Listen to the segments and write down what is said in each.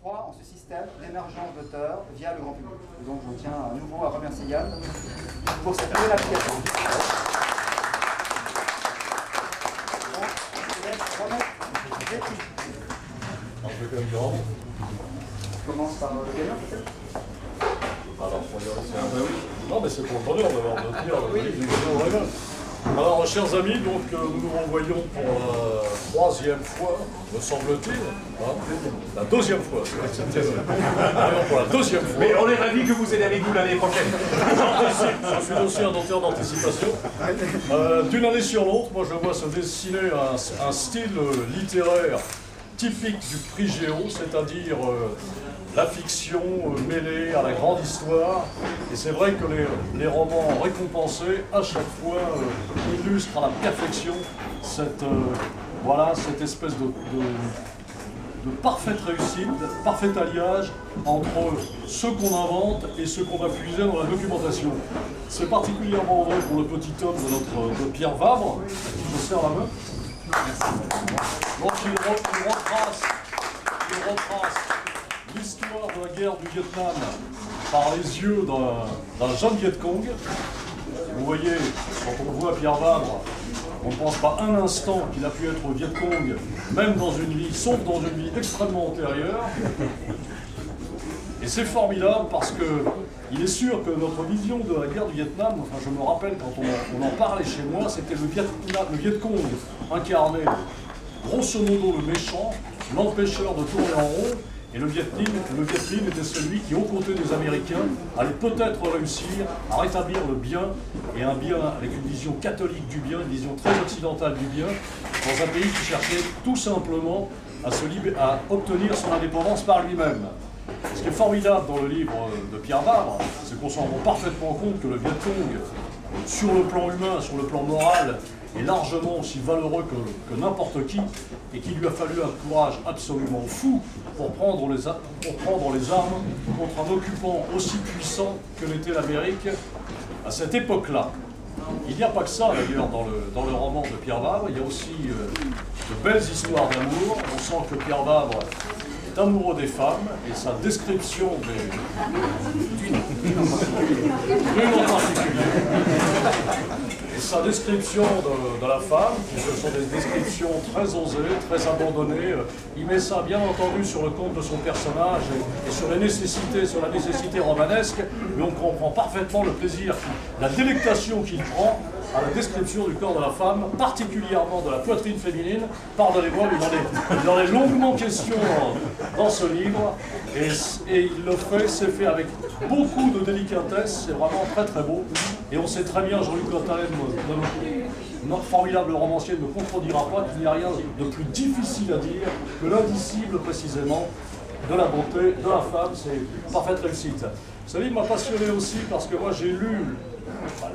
croient en ce système d'émergence d'auteurs via le grand public. Et donc je tiens à nouveau à remercier Yann pour cette nouvelle application. Donc, je te laisse remettre les prix. Un peu comme grand. On commence par le gagnant peut-être. Alors, pour dire, c'est un oui. Non, mais c'est pour le bonheur d'avoir de dire le prix du gagnant Régal. Alors, chers amis, donc nous nous renvoyons pour la troisième fois, me semble-t-il, hein, la deuxième fois, c'est vrai que c'était pour la deuxième fois. Mais on est ravis que vous ayez avec nous l'année prochaine. Je suis aussi un auteur d'anticipation. D'une année sur l'autre, moi je vois se dessiner un style littéraire typique du prix Géo, c'est-à-dire la fiction mêlée à la grande histoire. Et c'est vrai que les romans récompensés, à chaque fois, illustrent à la perfection cette, cette espèce de parfaite réussite, parfait alliage entre ce qu'on invente et ce qu'on va puiser dans la documentation. C'est particulièrement vrai pour le petit homme de Pierre Vabre, à qui je serre la main. Donc il retrace l'histoire de la guerre du Vietnam par les yeux d'un jeune Viet Cong. Vous voyez, quand on voit Pierre Vabre, on ne pense pas un instant qu'il a pu être Viet Cong, même dans une vie, sauf dans une vie extrêmement antérieure. Et c'est formidable parce que il est sûr que notre vision de la guerre du Vietnam, enfin je me rappelle quand on en parlait chez moi, c'était le Viet Cong incarné, grosso modo le méchant, l'empêcheur de tourner en rond, et le Viet Minh était celui qui, aux côtés des Américains, allait peut-être réussir à rétablir le bien, et un bien avec une vision catholique du bien, une vision très occidentale du bien, dans un pays qui cherchait tout simplement à obtenir son indépendance par lui-même. Ce qui est formidable dans le livre de Pierre Vabre, c'est qu'on s'en rend parfaitement compte que le Viet Cong, sur le plan humain, sur le plan moral, est largement aussi valeureux que n'importe qui, et qu'il lui a fallu un courage absolument fou pour prendre les armes contre un occupant aussi puissant que l'était l'Amérique à cette époque-là. Il n'y a pas que ça d'ailleurs dans le roman de Pierre Vabre, il y a aussi de belles histoires d'amour. On sent que Pierre Vabre est amoureux des femmes, et sa description d'une en particulier, et sa description de la femme, qui ce sont des descriptions très osées, très abandonnées. Il met ça bien entendu sur le compte de son personnage et sur la nécessité romanesque, mais on comprend parfaitement le plaisir, la délectation qu'il prend à la description du corps de la femme, particulièrement de la poitrine féminine. Pardonnez-moi, mais il en est longuement question dans ce livre, et c'est fait avec beaucoup de délicatesse, c'est vraiment très très beau, et on sait très bien, Jean-Luc Cottalen, notre formidable romancier, ne me contredira pas qu'il n'y a rien de plus difficile à dire que l'indicible précisément de la beauté de la femme, c'est parfaite réussite. Ce livre m'a passionné aussi parce que moi j'ai lu,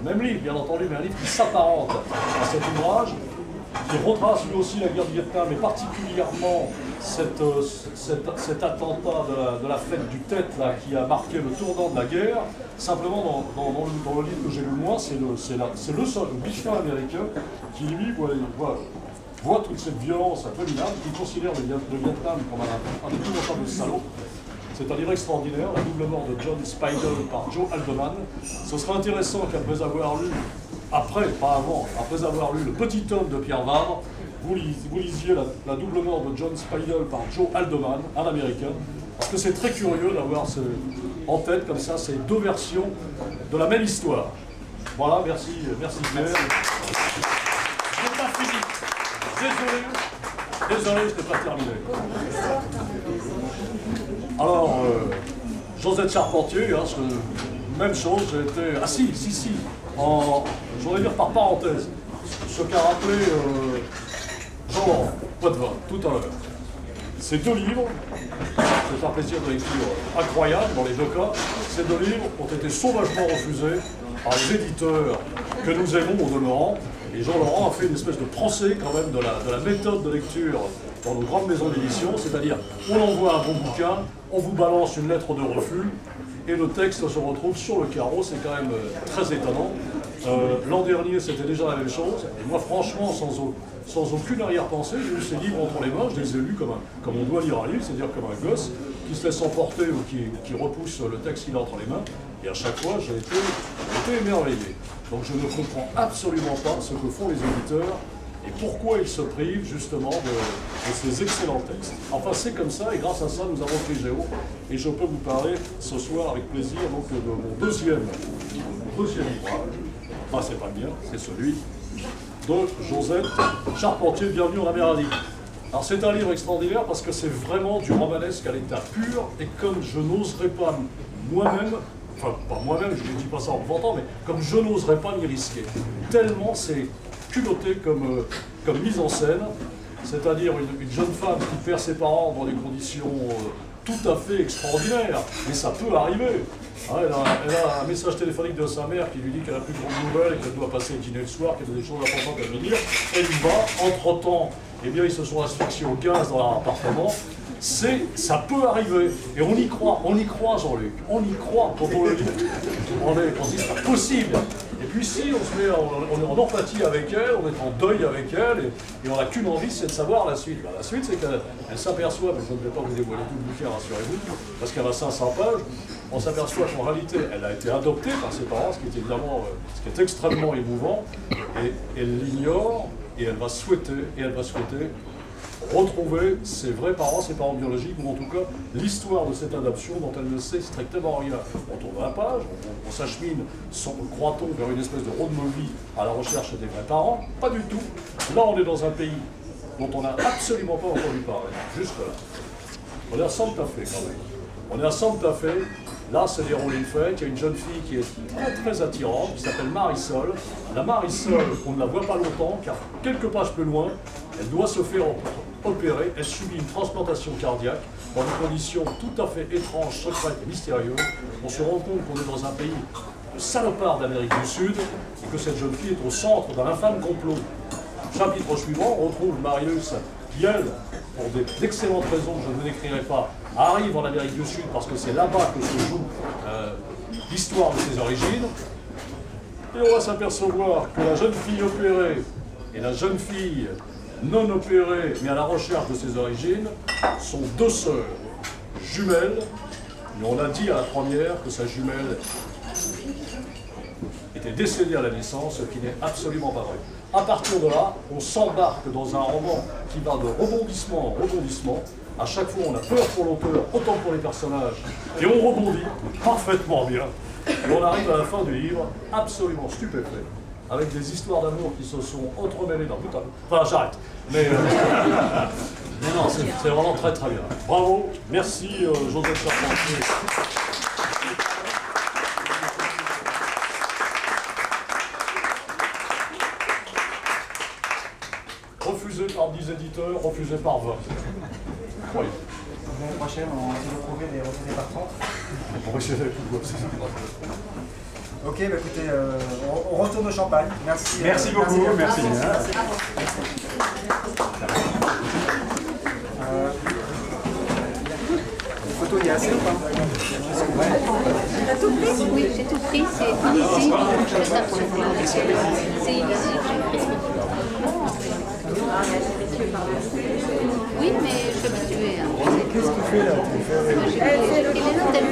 le même livre bien entendu, mais un livre qui s'apparente à cet ouvrage, qui retrace lui aussi la guerre du Vietnam, et particulièrement cet attentat de la fête du Tet là, qui a marqué le tournant de la guerre. Simplement dans le livre que j'ai lu moi, c'est le seul Bichon américain qui lui voit toute cette violence abominable, qui considère le Vietnam comme un épouvantable salaud. C'est un livre extraordinaire, La double mort de John Speidel par Joe Haldeman. Ce serait intéressant qu'après avoir lu, après avoir lu Le Petit Homme de Pierre Vabre, vous lisiez la double mort de John Speidel par Joe Haldeman, un Américain, parce que c'est très curieux d'avoir en tête comme ça ces deux versions de la même histoire. Voilà, merci Pierre. Je n'ai pas fini. Désolé, je n'ai pas terminé. Alors, Josette Charpentier, même chose, j'ai été... Ah si, je vais dire par parenthèse, ce qu'a rappelé Jean-Laurent Poitevin tout à l'heure. Ces deux livres, c'est un plaisir de lecture incroyable dans les deux cas, ces deux livres ont été sauvagement refusés par les éditeurs que nous aimons au demeurant, et Jean-Laurent a fait une espèce de procès quand même de la méthode de lecture dans nos grandes maisons d'édition, c'est-à-dire on envoie un bon bouquin, on vous balance une lettre de refus, et le texte se retrouve sur le carreau, c'est quand même très étonnant. L'an dernier, c'était déjà la même chose. Et moi, franchement, sans aucune arrière-pensée, j'ai eu ces livres entre les mains, je les ai lus comme on doit lire un livre, c'est-à-dire comme un gosse qui se laisse emporter ou qui repousse le texte qu'il a entre les mains. Et à chaque fois, j'ai été émerveillé. Donc je ne comprends absolument pas ce que font les éditeurs et pourquoi ils se privent justement de ces excellents textes. Enfin, c'est comme ça, et grâce à ça, nous avons pris Géo. Et je peux vous parler ce soir avec plaisir donc, de mon deuxième ouvrage. Enfin, c'est pas le mien, c'est celui de Josette Charpentier, Bienvenue en Amérique. Alors c'est un livre extraordinaire parce que c'est vraiment du romanesque à l'état pur, et comme je n'oserais pas moi-même, enfin pas moi-même, je ne dis pas ça en me vantant, mais comme je n'oserais pas m'y risquer. Tellement c'est culotté comme mise en scène, c'est-à-dire une jeune femme qui perd ses parents dans des conditions tout à fait extraordinaires, mais ça peut arriver. Hein, elle a un message téléphonique de sa mère qui lui dit qu'elle a plus de grandes nouvelles et qu'elle doit passer le dîner le soir, qu'elle a des choses importantes à lui dire. Elle y va, entre-temps, eh bien, ils se sont asphyxiés au gaz dans leur appartement. Ça peut arriver. Et on y croit Jean-Luc. On y croit quand on le lit. On se dit, c'est pas possible. Et puis si on se met on est en empathie avec elle, on est en deuil avec elle, et on n'a qu'une envie, c'est de savoir la suite. Ben, la suite, c'est qu'elle s'aperçoit, mais je ne vais pas vous dévoiler tout le bouquin, rassurez-vous, parce qu'elle a 500 pages, on s'aperçoit qu'en réalité, elle a été adoptée par ses parents, ce qui est évidemment, ce qui est extrêmement émouvant, et elle l'ignore, et elle va souhaiter retrouver ses vrais parents, ses parents biologiques, ou en tout cas l'histoire de cette adoption dont elle ne sait strictement rien. On tourne la page, on s'achemine, croit-on, vers une espèce de road movie à la recherche des vrais parents. Pas du tout. Là, on est dans un pays dont on n'a absolument pas entendu parler. Juste là. On est à Santa Fe quand même. On est à Santa Fe. Là, se déroule une fête. Il y a une jeune fille qui est très attirante, qui s'appelle Marisol. La Marisol, on ne la voit pas longtemps, car quelques pages plus loin, elle doit se faire opérer. Elle subit une transplantation cardiaque dans des conditions tout à fait étranges, secrètes et mystérieuses. On se rend compte qu'on est dans un pays de salopards d'Amérique du Sud et que cette jeune fille est au centre d'un infâme complot. Chapitre suivant, on retrouve Marius qui, elle, pour d'excellentes raisons que je ne décrirai pas, arrive en Amérique du Sud parce que c'est là-bas que se joue l'histoire de ses origines. Et on va s'apercevoir que la jeune fille opérée et la jeune fille non opérée, mais à la recherche de ses origines, sont deux sœurs jumelles. Et on a dit à la première que sa jumelle était décédée à la naissance, ce qui n'est absolument pas vrai. À partir de là, on s'embarque dans un roman qui va de rebondissement en rebondissement. À chaque fois, on a peur pour l'auteur, autant pour les personnages, et on rebondit parfaitement bien. Et on arrive à la fin du livre absolument stupéfait, avec des histoires d'amour qui se sont entremêlées dans tout un... Enfin, j'arrête. Mais non, c'est vraiment très très bien. Bravo, merci Josette Charpentier. Refusé par 10 éditeurs, refusé par 20. Incroyable. L'année prochaine, on essaie de trouver des refusés par 30. On va essayer avec tout. Ok, bah écoutez, on retourne au champagne. Merci. Merci beaucoup, merci. Une photo, il y a assez ou pas? T'as tout pris? Oui, j'ai tout pris. C'est illisible. C'est illisible. Oui, mais je suis habituée. Qu'est-ce qu'il fait là? Il est là, t'as vu